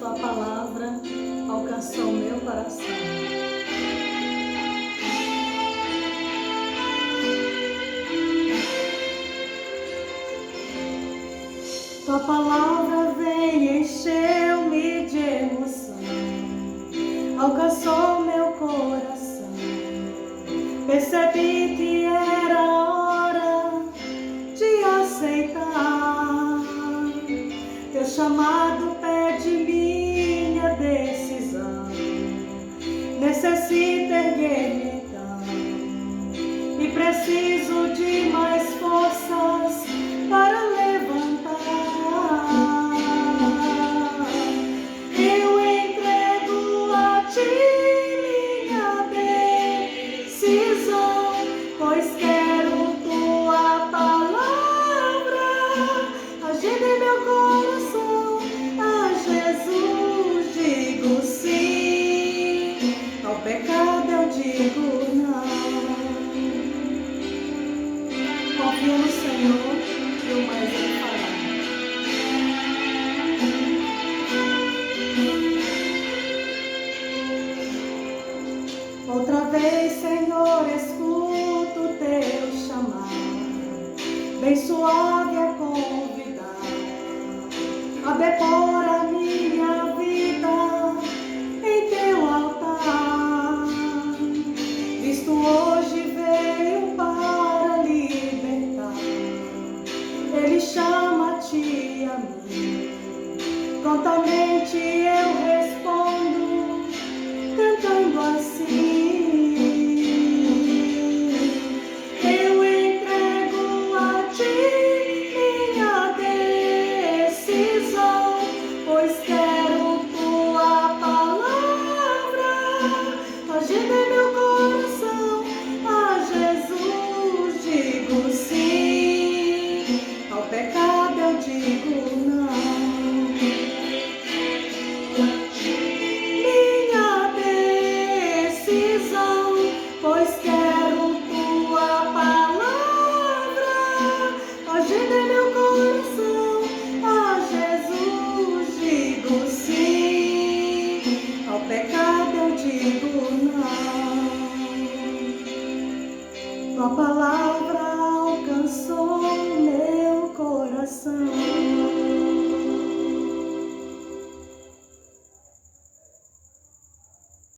Tua palavra alcançou meu coração. Tua palavra veio e encheu-me de emoção, alcançou meu coração. Percebi que era hora de aceitar. Teu chamado pede minha decisão. Necessito erguer-me então, e preciso de mais forças para levantar. Eu entrego a ti minha decisão, pois quero tua palavra agir em meu coração. A Jesus digo sim, ao pecado eu digo não. Confio no Senhor e o mais Ele fará. Outra vez, Senhor, escuto teu chamado, bem suave a convidar a depor a minha vida em teu altar. Cristo hoje veio para libertar, Ele chama-te a mim. Prontamente eu respondo, cantando assim: eu entrego a ti minha decisão, pois quero tua palavra agir em meu coração. A Jesus digo sim, ao pecado eu digo não. Minha decisão, pois quero tua palavra agir em meu coração. A Jesus digo sim, ao pecado eu digo não. Tua palavra alcançou meu coração.